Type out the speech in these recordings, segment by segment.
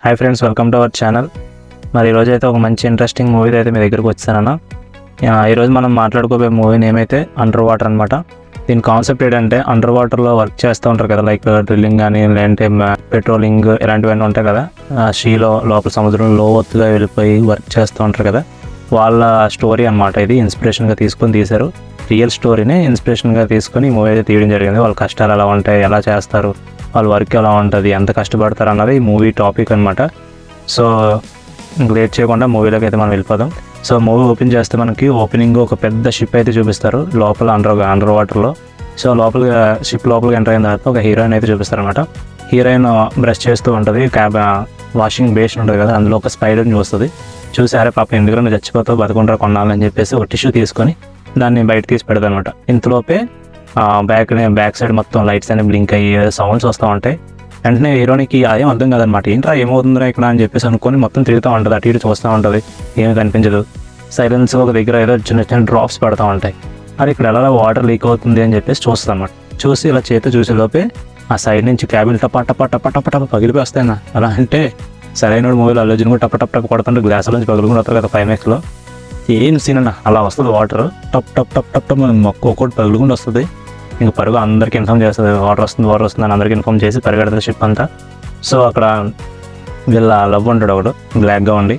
Hi friends, welcome to our channel. మరి ఈరోజు అయితే ఒక మంచి ఇంట్రెస్టింగ్ మూవీ అయితే మీ దగ్గరికి వచ్చానన్న. ఈరోజు మనం మాట్లాడుకోబోయే మూవీ నేమ్ అయితే అండర్ వాటర్ అనమాట. దీని కాన్సెప్ట్ ఏంటంటే అండర్ వాటర్లో వర్క్ చేస్తూ ఉంటారు కదా, లైక్ డ్రిల్లింగ్ కానీ లేదంటే పెట్రోలింగ్ ఇలాంటివన్నీ ఉంటాయి కదా. సీలో లోపల సముద్రంలో లోతుగా వెళ్ళిపోయి వర్క్ చేస్తూ ఉంటారు కదా, వాళ్ళ స్టోరీ అనమాట. ఇది ఇన్స్పిరేషన్గా తీసుకొని తీశారు. రియల్ స్టోరీని ఇన్స్పిరేషన్గా తీసుకొని ఈ మూవీ అయితే తీయడం జరిగింది. వాళ్ళ కష్టాలు ఎలా ఉంటాయి, ఎలా చేస్తారు, వాళ్ళ వర్క్ ఎలా ఉంటుంది, ఎంత కష్టపడతారు అన్నది ఈ మూవీ టాపిక్ అనమాట. సో లేట్ చేయకుండా మూవీలోకి అయితే మనం వెళ్ళిపోదాం. సో మూవీ ఓపెన్ చేస్తే మనకి ఓపెనింగ్ ఒక పెద్ద షిప్ అయితే చూపిస్తారు లోపల అండర్ వాటర్లో. సో షిప్ లోపలికి ఎంటర్ అయిన తర్వాత ఒక హీరోయిన్ అయితే చూపిస్తారు అనమాట. హీరోయిన్ బ్రష్ చేస్తూ ఉంటుంది, వాషింగ్ బేసిన్ ఉంటుంది కదా, అందులో ఒక స్పైడర్ని చూసి అరే పాప ఎందుకంటే చచ్చిపోతావు, బతుకుంటారు కొనాలని చెప్పేసి ఒక టిష్యూ తీసుకొని దాన్ని బయట తీసి పెడతారు అనమాట. ఇంతలోపే బ్యాక్ సైడ్ మొత్తం లైట్స్ అనేవి బ్లింక్ అయ్యి సౌండ్స్ వస్తూ ఉంటాయి. వెంటనే హీరోనికి అదేం అర్థం కాదనమాట. ఏంట్రా ఏమవుతుందిరా ఇక్కడ అని చెప్పేసి అనుకొని మొత్తం తిరుగుతూ ఉంటుంది, అటు ఇటు చూస్తూ ఉంటుంది, ఏమీ కనిపించదు. సైలెన్స్ ఒక దగ్గర ఏదో చిన్న చిన్న డ్రాప్స్ పడుతూ ఉంటాయి. అది ఇక్కడ ఎలా వాటర్ లీక్ అవుతుంది అని చెప్పేసి చూస్తాం అనమాట. చూసి ఇలా చేతి చూసేలోపే ఆ సైడ్ నుంచి క్యాబిన్ టప పగిలిపోస్తాయి. అలా అంటే సరైన మూవీలో అల్లు అర్జున్ కూడా టప కొడుతుంటే గ్లాసుల నుంచి పగులుకుని వస్తారు కదా క్లైమాక్స్లో. ఏం సీన్ అన్న, అలా వస్తుంది వాటర్ టప్ మొక్క ఒక్కొక్కటి పగులుకుండా వస్తుంది. ఇంక పరుగు అందరికీ ఇన్ఫామ్ చేస్తుంది, వాటర్ వస్తుంది అని అందరికీ ఇన్ఫామ్ చేసి పరిగెడుతుంది షిప్ అంతా. సో అక్కడ వీళ్ళ లవ్ ఉంటాడు ఒకడు బ్లాక్గా ఉండి,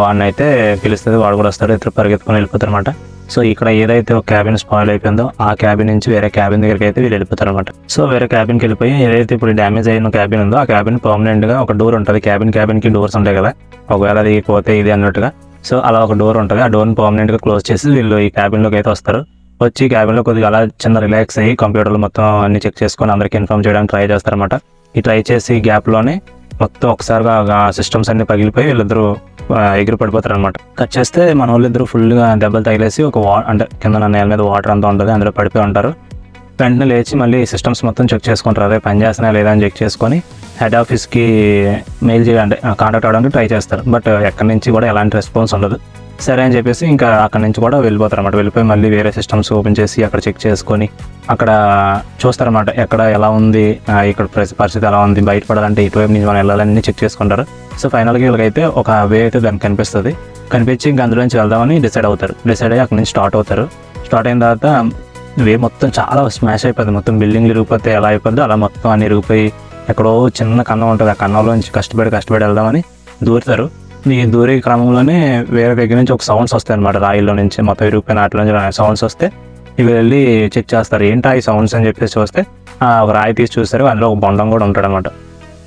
వాడిని అయితే పిలుస్తుంది, వాడు కూడా వస్తాడు, ఇద్దరు పరిగెత్తుకొని వెళ్ళిపోతారు అనమాట. సో ఇక్కడ ఏదైతే ఒక క్యాబిన్ స్పాయిల్ అయిపోయిందో ఆ క్యాబిన్ నుంచి వేరే క్యాబిన్ దగ్గరికి అయితే వీళ్ళు వెళ్ళిపోతారు అనమాట. సో వేరే క్యాబిన్కి వెళ్ళిపోయి ఏదైతే ఇప్పుడు డ్యామేజ్ అయిన క్యాబిన్ ఉందో ఆ క్యాబిన్ పర్మనెంట్గా ఒక డోర్ ఉంటుంది. క్యాబిన్కి డోర్స్ ఉంటాయి కదా, ఒకవేళ అది పోతే ఇది అన్నట్టుగా. సో అలా ఒక డోర్ ఉంటుంది, ఆ డోర్ని పర్మనెంట్గా క్లోజ్ చేసి వీళ్ళు ఈ క్యాబిన్లోకి అయితే వస్తారు. వచ్చి క్యాబిన్లో కొద్దిగా అలా చిన్న రిలాక్స్ అయ్యి కంప్యూటర్లో మొత్తం అన్ని చెక్ చేసుకొని అందరికీ ఇన్ఫార్మ్ చేయడానికి ట్రై చేస్తారన్నమాట. ఈ ట్రై చేసి గ్యాప్లోనే మొత్తం ఒకసారిగా సిస్టమ్స్ అన్ని పగిలిపోయి వీళ్ళిద్దరూ ఎగిరి పడిపోతారు అనమాట. కట్ చేస్తే మన వాళ్ళిద్దరూ ఫుల్గా దెబ్బలు తగిలేసి ఒక అంటే కింద నేల మీద వాటర్ అంతా ఉంటుంది, అందులో పడిపోయి ఉంటారు. వెంటనే లేచి మళ్ళీ సిస్టమ్స్ మొత్తం చెక్ చేసుకుంటారు, అదే పని చేస్తున్నా లేదా అని చెక్ చేసుకొని హెడ్ ఆఫీస్కి మెయిల్ చేయాలంటే కాంటాక్ట్ అవ్వడానికి ట్రై చేస్తారు. బట్ ఎక్కడి నుంచి కూడా ఎలాంటి రెస్పాన్స్ ఉండదు. సరే అని చెప్పేసి ఇంకా అక్కడి నుంచి కూడా వెళ్ళిపోతారు అనమాట. వెళ్ళిపోయి మళ్ళీ వేరే సిస్టమ్స్ ఓపెన్ చేసి అక్కడ చెక్ చేసుకొని అక్కడ చూస్తారన్నమాట, ఎక్కడ ఎలా ఉంది, ఇక్కడ పరిస్థితి ఎలా ఉంది, బయటపడాలంటే ఇటువైపు నుంచి మనం వెళ్ళాలని చెక్ చేసుకుంటారు. సో ఫైనల్గా వీళ్ళకైతే ఒక వే అయితే దానికి కనిపించి ఇంకా అందులోంచి వెళ్దామని డిసైడ్ అయ్యి అక్కడి నుంచి స్టార్ట్ అయిన తర్వాత వే మొత్తం చాలా స్మాష్ అయిపోతుంది. మొత్తం బిల్డింగ్లు ఇరిగిపోతే ఎలా అయిపోద్దో అలా మొత్తం అన్ని ఇరిగిపోయి ఎక్కడో చిన్న కన్నం ఉంటుంది, ఆ కన్నంలోంచి కష్టపడి వెళ్దామని దూరుతారు. ఈ దూరే క్రమంలోనే వేరే దగ్గర నుంచి ఒక సౌండ్స్ వస్తాయి అనమాట, రాయిల్లో నుంచి మొత్తం ఇరిగిపోయిన వాటిలో నుంచి సౌండ్స్ వస్తే ఇవి వెళ్ళి చెక్ చేస్తారు, ఏంటా ఈ సౌండ్స్ అని చెప్పేసి చూస్తే ఒక రాయి తీసి చూస్తారు, అందులో ఒక బొండం కూడా ఉంటాడు అనమాట.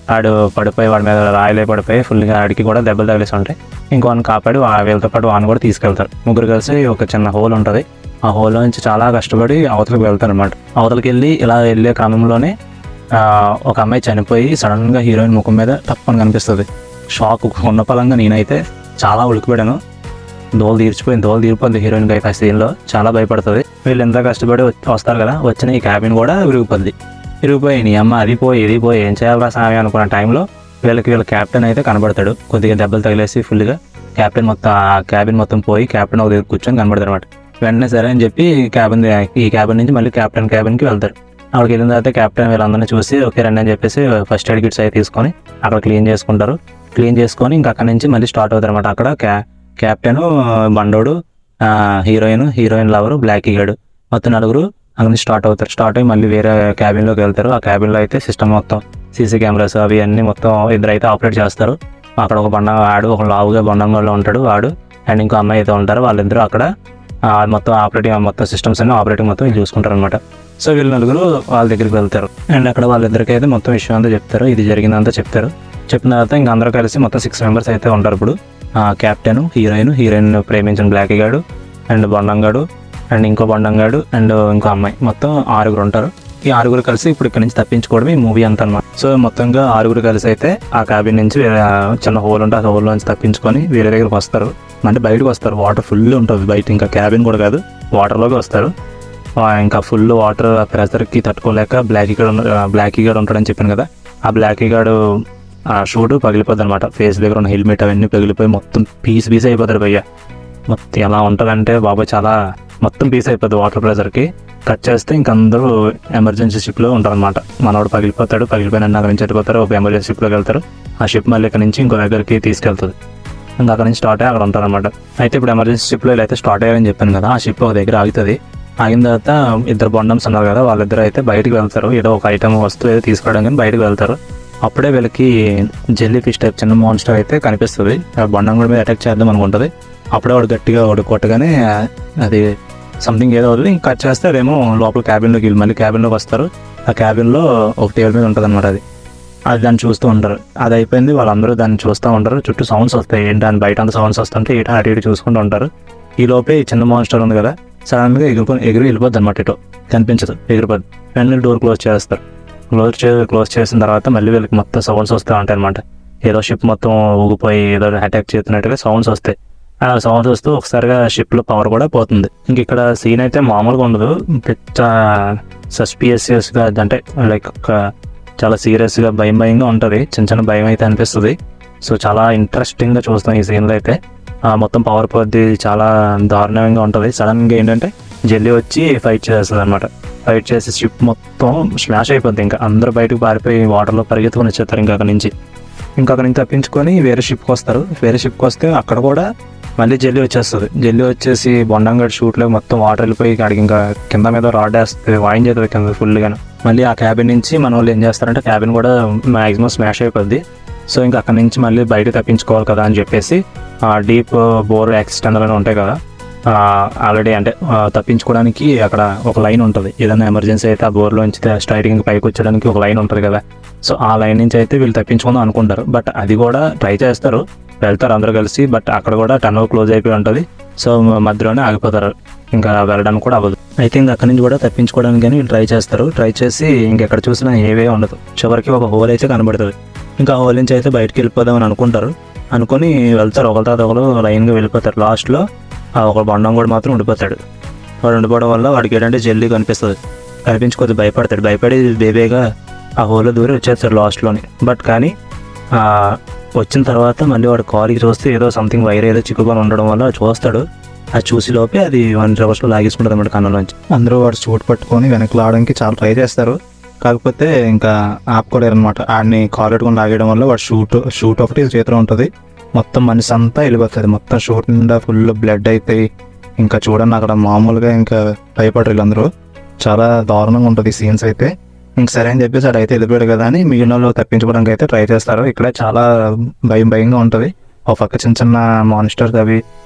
వాడు పడిపోయి వాడి మీద రాయిలే పడిపోయి ఫుల్గా ఆడికి కూడా దెబ్బలు తగిలేసి ఉంటాయి. ఇంకోని కాపాడి వీళ్ళతో పాటు వాడిని కూడా తీసుకెళ్తారు. ముగ్గురు కలిసి ఒక చిన్న హోల్ ఉంటుంది, ఆ హోల్లో నుంచి చాలా కష్టపడి అవతలకి వెళ్తారు అనమాట. అవతలకి వెళ్ళి ఇలా వెళ్ళే క్రమంలోనే ఒక అమ్మాయి చనిపోయి సడన్గా హీరోయిన్ ముఖం మీద తప్పని కనిపిస్తుంది. షాక్ ఉన్న పలంగా నేనైతే చాలా ఉలికిపోయాను. దోలు తీరిపోద్ది హీరోయిన్కి అయితే. ఆ సీన్లో చాలా భయపడుతుంది. వీళ్ళు ఎంత కష్టపడి వస్తారు కదా, వచ్చిన ఈ క్యాబిన్ కూడా విరిగిపోయి నీ అమ్మ అది పోయి ఇది పోయి ఏం చేయాలరా స్వామి అనుకున్న టైంలో వీళ్ళ క్యాప్టెన్ అయితే కనబడతాడు. కొద్దిగా దెబ్బలు తగిలేసి ఫుల్గా క్యాబిన్ మొత్తం పోయి క్యాప్టెన్ ఒక దగ్గర కూర్చొని కనబడతాడు అనమాట. వెంటనే సరే అని చెప్పి ఈ క్యాబిన్ నుంచి మళ్ళీ క్యాబిన్కి వెళ్తారు. అక్కడికి వెళ్ళిన తర్వాత క్యాప్టెన్ వీళ్ళందరినీ చూసి ఓకే రండి అని చెప్పేసి ఫస్ట్ ఎయిడ్ కిట్స్ అయితే తీసుకొని అక్కడ క్లీన్ చేసుకొని ఇంకా అక్కడి నుంచి మళ్ళీ స్టార్ట్ అవుతారు అనమాట. అక్కడ క్యాప్టెన్, బండోడు, హీరోయిన్ లవరు, బ్లాకీ గాడు మొత్తం నలుగురు అక్కడి నుంచి స్టార్ట్ అయ్యి మళ్ళీ వేరే క్యాబిన్లోకి వెళ్తారు. ఆ క్యాబిన్లో అయితే సిస్టమ్ మొత్తం సీసీ కెమెరాస్ అవి అన్నీ మొత్తం ఇద్దరు అయితే ఆపరేట్ చేస్తారు. అక్కడ ఒక లావుగా బండంగా ఉంటాడు వాడు, అండ్ ఇంకో అమ్మాయి అయితే ఉంటారు. వాళ్ళిద్దరూ అక్కడ మొత్తం సిస్టమ్స్ అన్ని ఆపరేటింగ్ మొత్తం వీళ్ళు చూసుకుంటారు అనమాట. సో వీళ్ళు నలుగురు వాళ్ళ దగ్గరికి వెళ్తారు అండ్ అక్కడ వాళ్ళిద్దరికి అయితే మొత్తం విషయం అంతా చెప్తారు, ఇది జరిగిందంతా చెప్తారు. చెప్పిన తర్వాత ఇంకా అందరూ కలిసి మొత్తం 6 మెంబర్స్ అయితే ఉంటారు. ఇప్పుడు క్యాప్టెన్, హీరోయిన్ ప్రేమించిన బ్లాకీ గాడు అండ్ బొండంగాడు అండ్ ఇంకో బొండంగాడు అండ్ ఇంకో అమ్మాయి, మొత్తం 6 ఉంటారు. ఈ 6 కలిసి ఇప్పుడు ఇక్కడ నుంచి తప్పించుకోవడం ఈ మూవీ అంతా అనమాట. సో మొత్తంగా 6 కలిసి అయితే ఆ క్యాబిన్ నుంచి చిన్న హోల్ ఉంటే ఆ హోల్ నుంచి తప్పించుకొని వేరే దగ్గరికి వస్తారు. అంటే బయటకు వస్తారు, వాటర్ ఫుల్ ఉంటుంది బయట, ఇంకా క్యాబిన్ కూడా కాదు వాటర్లోకి వస్తారు. ఇంకా ఫుల్ వాటర్ ప్రెషర్కి తట్టుకోలేక బ్లాకీ గాడు ఉంటాడని చెప్పాను కదా, ఆ బ్లాకీ గాడు షూట్ పగిలిపోద్ది అనమాట. ఫేస్ దగ్గర ఉన్న హెల్మెట్ అవన్నీ పగిలిపోయి మొత్తం పీస్ అయిపోతారు భయ్య. మొత్తం ఎలా ఉంటుందంటే బాబాయ్ చాలా మొత్తం పీస్ అయిపోద్ది వాటర్ ప్రెషర్కి. కట్ చేస్తే ఇంక అందరూ ఎమర్జెన్సీ షిప్లో ఉంటారనమాట. మనోడు పగిలిపోయిన అక్కడ నుంచి వెళ్ళిపోతారు, ఒక ఎమర్జెన్సీ షిప్లోకి వెళ్తారు. ఆ షిప్ మళ్ళీ ఇక్కడ నుంచి ఇంకో దగ్గరికి తీసుకెళ్తుంది. ఇంకా అక్కడ నుంచి స్టార్ట్ అయ్యి అక్కడ ఉంటారనమాట. అయితే ఇప్పుడు ఎమర్జెన్సీ షిప్లో ఇలా అయితే స్టార్ట్ అయ్యారని చెప్పాను కదా, ఆ షిప్ ఒక దగ్గర ఆగుతుంది. ఆగిన తర్వాత ఇద్దరు బొండమ్స్ ఉన్నారు కదా, వాళ్ళిద్దరు అయితే బయటకు వెళ్తారు. ఏదో ఒక ఐటమ్ వస్తువు ఏదో తీసుకోవడం కానీ బయటకు వెళ్తారు. అప్పుడే వీళ్ళకి జెల్లీ ఫిష్ టైప్ చిన్న మాన్స్టర్ అయితే కనిపిస్తుంది. బొండం కూడా మీద అటాక్ చేద్దాం అనుకుంటుంది. అప్పుడే వాడు గట్టిగా కొట్టగానే అది సంథింగ్ ఏదో వదిలి కట్ చేస్తే అదేమో లోపల క్యాబిన్లోకి వెళ్ళి మళ్ళీ క్యాబిన్లోకి వస్తారు. ఆ క్యాబిన్లో ఒక టేబుల్ మీద ఉంటుంది అనమాట. అది దాన్ని చూస్తూ ఉంటారు. అది అయిపోయింది, వాళ్ళందరూ దాన్ని చూస్తూ ఉంటారు. చుట్టూ సౌండ్స్ వస్తాయి, ఏంటి దాని బయట అంతా సౌండ్స్ వస్తుంటే అటు ఇటు చూసుకుంటూ ఉంటారు. ఈ లోపే ఈ చిన్న మాన్స్టర్ ఉంది కదా, సడన్గా ఎగిరి వెళ్ళిపోద్ది అనమాట. ఇటు కనిపించదు, ఎగిరిపోద్ది. వెంటనే డోర్ క్లోజ్ చేస్తారు. క్లోజ్ చేసిన తర్వాత మళ్ళీ వీళ్ళకి మొత్తం సౌండ్స్ వస్తూ ఉంటాయి అనమాట. ఏదో షిప్ మొత్తం ఊగిపోయి ఏదో అటాక్ చేస్తున్నట్టుగా సౌండ్స్ వస్తాయి. ఆ సౌండ్స్ వస్తూ ఒకసారిగా షిప్లో పవర్ కూడా పోతుంది. ఇంక ఇక్కడ సీన్ అయితే మామూలుగా ఉండదు, సస్పిషియస్గా అంటే లైక్ చాలా సీరియస్గా భయంగా ఉంటుంది. చిన్న భయం అయితే అనిపిస్తుంది. సో చాలా ఇంట్రెస్టింగ్గా చూస్తాం ఈ సీన్లో అయితే. మొత్తం పవర్ పోద్ది, చాలా దారుణంగా ఉంటుంది. సడన్గా ఏంటంటే జెల్లీ వచ్చి ఫైట్ చేస్తుంది అనమాట. ఫైట్ చేసి షిప్ మొత్తం స్మాష్ అయిపోద్ది. ఇంకా అందరూ బయటకు పారిపోయి వాటర్లో పరిగెత్తుకొని వచ్చేస్తారు. ఇంకా అక్కడ నుంచి తప్పించుకొని వేరే షిప్కి వస్తారు. వేరే షిప్కి వస్తే అక్కడ కూడా మళ్ళీ జెల్లీ వచ్చేస్తుంది. జెల్లీ వచ్చేసి బొండంగడ్ షూట్లో మొత్తం వాటర్ వెళ్ళిపోయి అక్కడికి ఇంకా కింద మీద రాడ్ వేస్తుంది, వాయించేస్తుంది కింద ఫుల్గా. మళ్ళీ ఆ క్యాబిన్ నుంచి మన వాళ్ళు ఏం చేస్తారంటే క్యాబిన్ కూడా మ్యాక్సిమం స్మాష్ అయిపోద్ది. సో ఇంకా అక్కడ నుంచి మళ్ళీ బయట తప్పించుకోవాలి కదా అని చెప్పేసి డీప్ బోర్ ఎక్స్టెండర్ అని ఉంటాయి కదా, ఆల్రెడీ అంటే తప్పించుకోవడానికి అక్కడ ఒక లైన్ ఉంటుంది. ఏదైనా ఎమర్జెన్సీ అయితే ఆ బోర్లోంచి స్ట్రైటింగ్ పైకి వచ్చడానికి ఒక లైన్ ఉంటుంది కదా. సో ఆ లైన్ నుంచి అయితే వీళ్ళు తప్పించుకుందాం అనుకుంటారు. బట్ అది కూడా ట్రై చేస్తారు, వెళ్తారు అందరూ కలిసి. బట్ అక్కడ కూడా టన్నల్ క్లోజ్ అయిపోయి ఉంటుంది. సో మధ్యలోనే ఆగిపోతారు, ఇంకా వెళ్ళడానికి కూడా అవ్వదు. అయితే ఇంకా అక్కడి నుంచి కూడా తప్పించుకోవడానికి కానీ వీళ్ళు ట్రై చేస్తారు. ట్రై చేసి ఇంకెక్కడ చూసినా ఏవే ఉండదు. చివరికి ఒక హోల్ అయితే కనబడుతుంది. ఇంకా ఆ హోల్ నుంచి అయితే బయటకు వెళ్ళిపోదామని అనుకొని వెళ్తారు. ఒకరి తర్వాత ఒకరు లైన్గా వెళ్ళిపోతారు. లాస్ట్లో ఒక బొండం కూడా మాత్రం ఉండిపోతాడు. వాడు ఉండిపోవడం వల్ల వాడికి ఏంటంటే జెల్లీ కనిపించుకోద్ది, భయపడి బేబీగా ఆ హోల్లో దూరి వచ్చేస్తాడు లాస్ట్లోని. బట్ కానీ వచ్చిన తర్వాత మళ్ళీ వాడు కాలికి చూస్తే ఏదో సంథింగ్ వైర్ ఏదో చిక్కుకొని ఉండడం వల్ల చూస్తాడు. అది చూసి లోపే అది 1 reverse లాగేసుకుంటుంది అన్నమాట కన్నులోంచి. అందరూ వాడు షూట్ పట్టుకొని వెనక్కి లాగడానికి చాలా ట్రై చేస్తారు. కాకపోతే ఇంకా ఆపుకోలేరు అనమాట. ఆడిని కాలు పెట్టుకొని లాగేయడం వల్ల వాడు షూట్ ఒకటి చేతిలో ఉంటుంది. మొత్తం మనిషి అంతా వెళ్ళిపోతుంది. మొత్తం షూట్ నిండా ఫుల్ బ్లడ్ అయిపోయి ఇంకా చూడండి అక్కడ మామూలుగా ఇంకా భయపడరు వీళ్ళందరూ. చాలా దారుణంగా ఉంటుంది సీన్స్ అయితే. ఇంక సరే అని చెప్పేసి అడైతే వెళ్ళిపోయాడు కదా అని మిగిలిన వాళ్ళు తప్పించుకోవడానికి అయితే ట్రై చేస్తారు. ఇక్కడ చాలా భయంగా ఉంటుంది. ఒక పక్క చిన్న మాన్స్టర్స్ అవి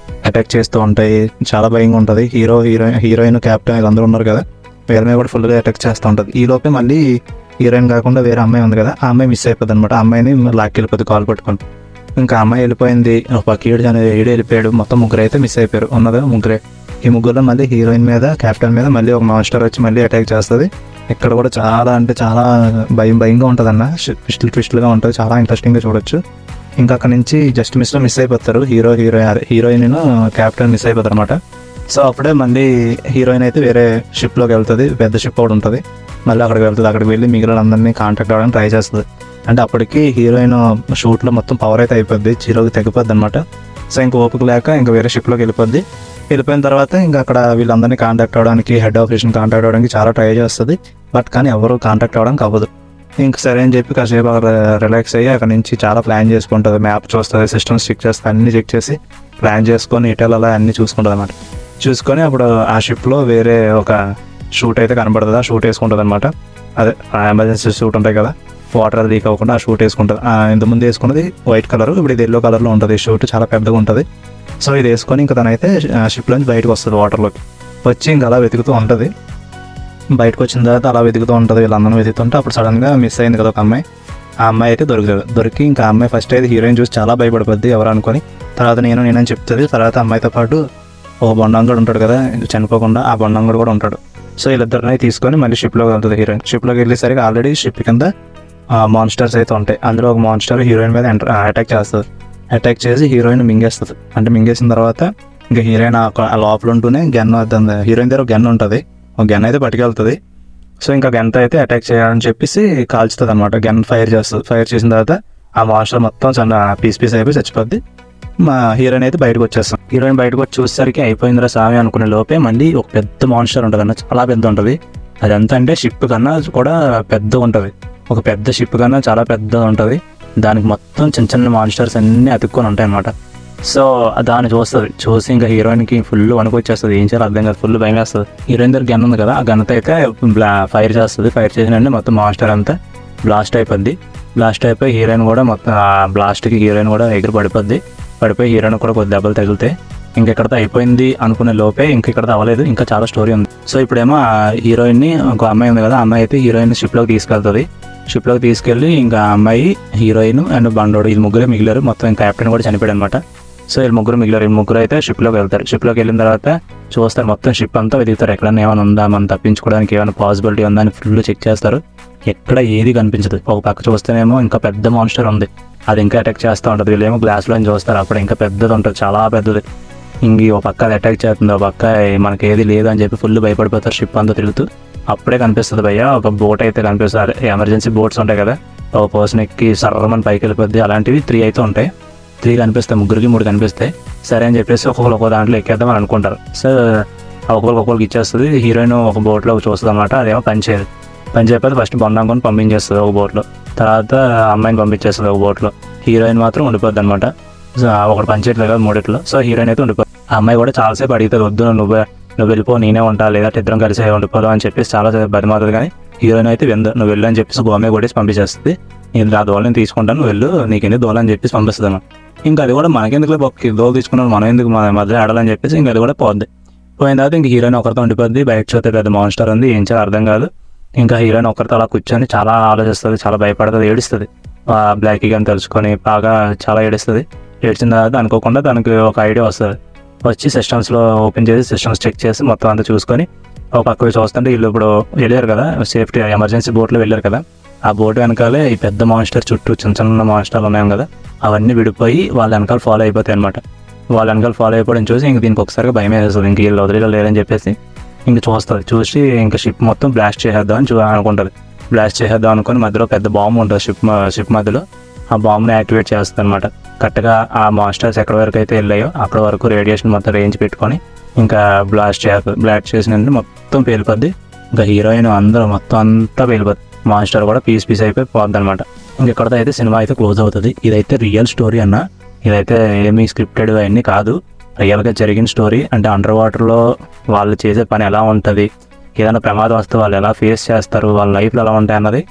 అటాక్ చేస్తూ ఉంటాయి, చాలా భయంగా ఉంటుంది. హీరోయిన్ క్యాప్టెన్ వీళ్ళందరూ ఉన్నారు కదా, వీళ్ళ మీద కూడా ఫుల్గా అటాక్ చేస్తూ ఉంటుంది. ఈ లోపే మళ్ళీ హీరోయిన్ కాకుండా వేరే అమ్మాయి ఉంది కదా, ఆ అమ్మాయి మిస్ అయిపోతుంది అనమాట. ఆ అమ్మాయిని లాక్కెళ్ళిపోతుంది కాల్ పట్టుకొని. ఇంకా అమ్మాయి వెళ్ళిపోయింది. ఒక పక్క ఈడు వెళ్ళిపోయాడు. మొత్తం ముగ్గురు అయితే మిస్ అయిపోయారు. ఉన్నదా ముగ్గురే. ఈ ముగ్గురులో మళ్ళీ హీరోయిన్ మీద క్యాప్టెన్ మీద మళ్ళీ ఒక మాన్స్టర్ వచ్చి మళ్ళీ అటాక్ చేస్తుంది. ఇక్కడ కూడా చాలా అంటే చాలా భయంగా ఉంటుంది అన్న. ట్విస్టులుగా ఉంటుంది, చాలా ఇంట్రెస్టింగ్గా చూడొచ్చు. ఇంకా అక్కడ నుంచి జస్ట్ మిస్ అయిపోతారు. హీరోయిన్ క్యాప్టెన్ మిస్ అయిపోతారు అనమాట. సో అప్పుడే మళ్ళీ హీరోయిన్ అయితే వేరే షిప్లోకి వెళ్తుంది. పెద్ద షిప్ ఒకటి ఉంటుంది, మళ్ళీ అక్కడికి వెళ్ళి మిగిలిన అందరినీ కాంటాక్ట్ అవ్వడానికి ట్రై చేస్తుంది. అంటే అప్పటికి హీరోయిన్ షూట్లో మొత్తం పవర్ అయితే అయిపోద్ది, జీరోకి తగ్గిపోద్ది అనమాట. సో ఇంకా ఓపిక లేక ఇంకా వేరే షిప్లోకి వెళ్ళిపోయిన తర్వాత ఇంకా అక్కడ వీళ్ళందరినీ కాంటాక్ట్ అవ్వడానికి, హెడ్ ఆపరేషన్ కాంటాక్ట్ అవ్వడానికి చాలా ట్రై చేస్తుంది. బట్ కానీ ఎవరు కాంటాక్ట్ అవ్వడానికి అవ్వదు. ఇంక సరే అని చెప్పి కాసేపు రిలాక్స్ అయ్యి అక్కడ నుంచి చాలా ప్లాన్ చేసుకుంటుంది. మ్యాప్ చూస్తుంది, సిస్టమ్స్ చెక్ చేస్తుంది, అన్ని చెక్ చేసి ప్లాన్ చేసుకొని ఇటల్ అలా అన్నీ చూసుకుంటుంది అనమాట. చూసుకొని అప్పుడు ఆ షిప్లో వేరే ఒక షూట్ అయితే కనబడుతుంది. ఆ షూట్ వేసుకుంటుంది అనమాట. అదే ఎమర్జెన్సీ షూట్ ఉంటాయి కదా, వాటర్ అది లీక్ అవ్వకుండా ఆ షూట్ వేసుకుంటుంది. ఇంతకుముందు వేసుకున్నది వైట్ కలర్, ఇప్పుడు ఇది ఎల్లో కలర్లో ఉంటుంది. షూట్ చాలా పెద్దగా ఉంటుంది. సో ఇది వేసుకొని ఇంకా తనైతే షిప్లోంచి బయటకు వస్తుంది. వాటర్లోకి వచ్చి ఇంకా అలా వెతుకుతూ ఉంటుంది. బయటకు వచ్చిన తర్వాత అలా వెతుకుతూ ఉంటుంది. వీళ్ళందరూ వెతుకుతుంటే అప్పుడు సడన్గా మిస్ అయింది కదా ఒక అమ్మాయి. ఆ అమ్మాయి అయితే దొరికి ఇంకా ఆ అమ్మాయి ఫస్ట్ అయితే హీరోయిన్ చూసి చాలా భయపడిపోద్ది ఎవరు అనుకొని. తర్వాత నేనని చెప్తుంది. తర్వాత అమ్మాయితో పాటు ఒక బొండంగడు ఉంటాడు కదా చనిపోకుండా, ఆ బొండంగడు కూడా ఉంటాడు. సో వీళ్ళిద్దరిని తీసుకొని మళ్ళీ షిప్లోకి వెళ్తుంది హీరోయిన్. షిప్లోకి వెళ్ళేసరికి ఆల్రెడీ షిప్ కింద మాన్స్టర్స్ అయితే ఉంటాయి. అందులో ఒక మాన్స్టర్ హీరోయిన్ మీద అటాక్ చేస్తుంది. అటాక్ చేసి హీరోయిన్ మింగేస్తుంది. అంటే మింగేసిన తర్వాత ఇంకా హీరోయిన్ ఆ లోపల ఉంటూనే గన్ వద్ద హీరోయిన్ దగ్గర ఒక గన్ ఉంటుంది. ఒక గన్ అయితే పట్టుకెళ్తుంది. సో ఇంకా గన్తో అయితే అటాక్ చేయాలని చెప్పేసి కాల్చుతుంది అనమాట. గన్ ఫైర్ చేస్తుంది. ఫైర్ చేసిన తర్వాత ఆ మాన్స్టర్ మొత్తం చాలా పీస్ అయిపోయి చచ్చిపోద్ది. మా హీరోయిన్ అయితే బయటకు వచ్చేస్తాం. హీరోయిన్ బయటకు వచ్చి చూసేసరికి అయిపోయిందిరా సామి అనుకునే లోపే మళ్ళీ ఒక పెద్ద మాన్స్టర్ ఉంటుంది అన్న, చాలా పెద్ద ఉంటుంది. అది ఎంత అంటే షిప్ కన్నా కూడా పెద్దగా ఉంటుంది. ఒక పెద్ద షిప్ కన్నా చాలా పెద్దగా ఉంటుంది. దానికి మొత్తం చిన్న చిన్న మాన్స్టర్స్ అన్నీ అతుక్కొని ఉంటాయి అన్నమాట. సో దాన్ని చూసి ఇంకా హీరోయిన్కి ఫుల్ వణుకొచ్చేస్తుంది. ఏం చేయాలి అర్థం కాదు, ఫుల్ భయం వేస్తుంది. హీరోయిన్ దగ్గర గన్ ఉంది కదా, ఆ గన్తో అయితే ఫైర్ చేస్తుంది. ఫైర్ చేసిన మొత్తం మాన్స్టర్ అంతా బ్లాస్ట్ అయిపోద్ది. బ్లాస్ట్ అయిపోయి హీరోయిన్ కూడా మొత్తం బ్లాస్ట్కి హీరోయిన్ కూడా ఎగిరి పడిపోయి హీరోయిన్ కూడా కొద్ది దెబ్బలు తగిలితే ఇంకెక్కడితో అయిపోయింది అనుకునే లోపే ఇంకెక్కడితో అవ్వలేదు, ఇంకా చాలా స్టోరీ ఉంది. సో ఇప్పుడేమో ఆ హీరోయిన్ని, ఒక అమ్మాయి ఉంది కదా, అమ్మాయి అయితే హీరోయిన్ షిప్లోకి తీసుకెళ్తుంది. షిప్లోకి తీసుకెళ్ళి ఇంకా అమ్మాయి, హీరోయిన్ అండ్ బండోడు వీళ్ళు ముగ్గురే మిగిలారు. మొత్తం ఇంకా కెప్టెన్ కూడా చనిపోయాడు అనమాట. సో వీళ్ళు ముగ్గురు మిగిలారు. వీళ్ళు ముగ్గురు అయితే షిప్లోకి వెళ్తారు. షిప్లోకి వెళ్ళిన తర్వాత చూస్తారు, మొత్తం షిప్ అంతా వెతుకుతారు. ఎక్కడైనా ఏమైనా ఉందా, మనం తప్పించుకోవడానికి ఏమైనా పాసిబిలిటీ ఉందా అని ఫుల్ చెక్ చేస్తారు. ఎక్కడ ఏది కనిపించదు. ఒక పక్క చూస్తేనేమో ఇంకా పెద్ద మాన్స్టర్ ఉంది, అది ఇంకా అటాక్ చేస్తూ ఉంటుంది. వీళ్ళేమో గ్లాస్లో చూస్తారు, అప్పుడు ఇంకా పెద్దది ఉంటుంది, చాలా పెద్దది. ఇంక ఒక పక్క అది అటాక్ చేస్తుంది, ఒక పక్క మనకి ఏది లేదు అని చెప్పి ఫుల్ భయపడిపోతారు. షిప్ అంతా తిరుగుతూ అప్పుడే కనిపిస్తుంది భయ్య ఒక బోట్ అయితే కనిపిస్తుంది. ఎమర్జెన్సీ బోట్స్ ఉంటాయి కదా, ఒక పర్సన్ ఎక్కి సర్రమని పైకి వెళ్ళిపోద్ది. అలాంటివి 3 అయితే ఉంటాయి. 3 కనిపిస్తాయి, ముగ్గురికి 3 కనిపిస్తాయి. సరే అని చెప్పేసి ఒక్కొక్క దాంట్లో ఎక్కేద్దాం అని అనుకుంటారు. సో ఒక్కొక్కరికి ఇచ్చేస్తుంది. హీరోయిన్ ఒక బోట్లో చూస్తుంది అనమాట. అదేమో పని చేయకపోతే ఫస్ట్ బొండాకొని పంపించేస్తుంది ఒక బోట్లో, తర్వాత అమ్మాయిని పంపించేస్తుంది ఒక బోట్లో. హీరోయిన్ మాత్రం ఉండిపోద్ది అనమాట. సో ఒకటి పనిచేయట్లేదు కదా 3 సో హీరోయిన్ అయితే ఉండిపోద్ది. ఆ అమ్మాయి కూడా చాలాసేపు అడుగుతుంది, వద్దు నువ్వు వెళ్ళిపో, నేనే ఉంటా, లేదంటే ఇద్దరం కలిసి ఉండిపోదాం అని చెప్పేసి చాలాసేపు బతిమాతుంది. కానీ హీరోయిన్ అయితే నువ్వు వెళ్ళు అని చెప్పేసి బొమ్మే కొట్టేసి పంపించేస్తుంది. నేను ఆ దోలని తీసుకుంటాను, నువ్వు వెళ్ళు, నీకెందుకు దోల అని చెప్పేసి పంపిస్తుంది అన్న. ఇంకా అది కూడా మనకెందుకు దోలు తీసుకున్నాను, మనం ఎందుకు మన మధ్య ఆడాలని చెప్పేసి ఇంకా అది కూడా పోద్ది. పోయిన తర్వాత ఇంక హీరోయిన్ ఒకరితో ఉండిపోద్ది. బయట చూస్తే పెద్ద మాన్స్టర్ ఉంది, ఏం చేయాలి అర్థం కాదు. ఇంకా హీరోయిన్ ఒకరితో అలా కూర్చొని చాలా ఆలోచిస్తుంది, చాలా భయపడుతుంది, ఏడుస్తుంది. బ్లాకీ అని తెలుసుకొని బాగా చాలా ఏడుస్తుంది. ఏడ్చిన తర్వాత అనుకోకుండా దానికి ఒక ఐడియా వస్తుంది. వచ్చి సిస్టమ్స్లో ఓపెన్ చేసి సిస్టమ్స్ చెక్ చేసి మొత్తం అంతా చూసుకొని ఒక పక్కకి చూస్తుంటే వీళ్ళు ఇప్పుడు వెళ్ళారు కదా, సేఫ్టీ ఎమర్జెన్సీ బోట్లో వెళ్ళారు కదా, ఆ బోట్ వెనకాలే ఈ పెద్ద మాన్స్టర్ చుట్టూ చిన్న మాన్స్టర్లు ఉన్నాయి కదా, అవన్నీ విడిపోయి వాళ్ళ వెనకాల ఫాలో అయిపోతాయి అనమాట. వాళ్ళ వెనకాల ఫాలో అయిపోవడం చూసి ఇంక దీనికి ఒకసారిగా భయం వేస్తుంది. ఇంక వీళ్ళు వదిలేలో లేరని చెప్పేసి ఇంక చూసి ఇంకా షిప్ మొత్తం బ్లాస్ట్ చేసేద్దాం అని అనుకుంటుంది. బ్లాస్ట్ చేసేద్దాం అనుకుని మధ్యలో పెద్ద బాంబు ఉంటుంది షిప్ మధ్యలో. ఆ బాంబుని యాక్టివేట్ చేస్తుంది అనమాట. కరెక్ట్గా ఆ మాన్స్టర్స్ ఎక్కడి వరకు అయితే వెళ్ళాయో అక్కడ వరకు రేడియేషన్ మొత్తం రేంజ్ పెట్టుకొని ఇంకా బ్లాస్ట్ చేసిన మొత్తం పేలిపోద్ది. ఇంకా హీరోయిన్ అందరూ మొత్తం అంతా పేలిపోద్ది. మాన్స్టర్ కూడా పీస్ అయిపోయి పోద్ది అనమాట. ఇంకెక్కడితో అయితే సినిమా అయితే క్లోజ్ అవుతుంది. ఇదైతే రియల్ స్టోరీ అన్న, ఇదైతే ఏమీ స్క్రిప్టెడ్ అవన్నీ కాదు, రియల్గా జరిగిన స్టోరీ. అంటే అండర్ వాటర్లో వాళ్ళు చేసే పని ఎలా ఉంటుంది, ఏదైనా ప్రమాదం వస్తే వాళ్ళు ఎలా ఫేస్ చేస్తారు, వాళ్ళ లైఫ్లో ఎలా ఉంటాయి అన్నది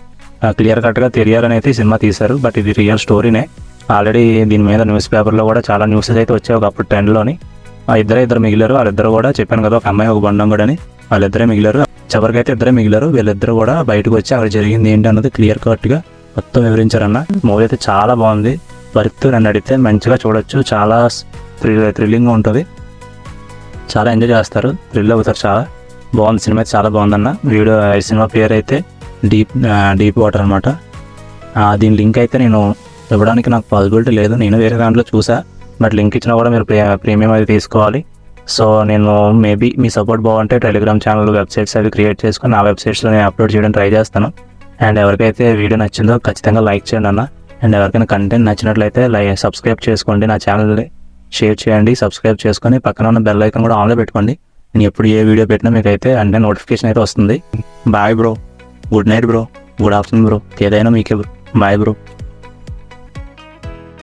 క్లియర్ కట్గా తెలియాలని అయితే ఈ సినిమా తీశారు. బట్ ఇది రియల్ స్టోరీనే. ఆల్రెడీ దీని మీద న్యూస్ పేపర్లో కూడా చాలా న్యూసెస్ అయితే వచ్చాయి ఒకప్పుడు ట్రెండ్లోని. ఇద్దరు మిగిలారు. వాళ్ళిద్దరు కూడా చెప్పాను కదా, ఒక అమ్మాయి ఒక బండంగుడు అని, వాళ్ళిద్దరే మిగిలారు. చివరికైతే ఇద్దరే మిగిలారు. వీళ్ళిద్దరు కూడా బయటకు వచ్చి అక్కడ జరిగింది ఏంటి అన్నది క్లియర్ కట్గా మొత్తం వివరించారన్న. మూవీ అయితే చాలా బాగుంది. వర్త్ నన్ను అడిగితే మంచిగా చూడొచ్చు. చాలా థ్రిల్లింగ్గా ఉంటుంది, చాలా ఎంజాయ్ చేస్తారు, థ్రిల్ అవుతారు. చాలా బాగుంది సినిమా అయితే, చాలా బాగుందన్న. ఈ సినిమా పేరు అయితే డీప్ వాటర్ అనమాట. దీని లింక్ అయితే నేను ఇవ్వడానికి నాకు పాసిబిలిటీ లేదు, నేను వేరే దాంట్లో చూసా. బట్ లింక్ ఇచ్చినా కూడా మీరు ప్రీమియం అది తీసుకోవాలి. సో నేను మేబీ మీ సపోర్ట్ బాగుంటే టెలిగ్రామ్ ఛానల్, వెబ్సైట్స్ అవి క్రియేట్ చేసుకుని ఆ వెబ్సైట్స్లో నేను అప్లోడ్ చేయడం ట్రై చేస్తాను. అండ్ ఎవరికైతే వీడియో నచ్చిందో ఖచ్చితంగా లైక్ చేయండి అన్న. అండ్ ఎవరికైనా కంటెంట్ నచ్చినట్లయితే సబ్స్క్రైబ్ చేసుకోండి, నా ఛానల్ని షేర్ చేయండి, సబ్స్క్రైబ్ చేసుకొని పక్కన ఉన్న బెల్ ఐకాన్ కూడా ఆన్లో పెట్టుకోండి. నేను ఎప్పుడు ఏ వీడియో పెట్టినా మీకు అయితే అంటే నోటిఫికేషన్ అయితే వస్తుంది. Bye bro, good night bro, good afternoon bro, ఏదైనా మీకే బ్రో. Bye bro.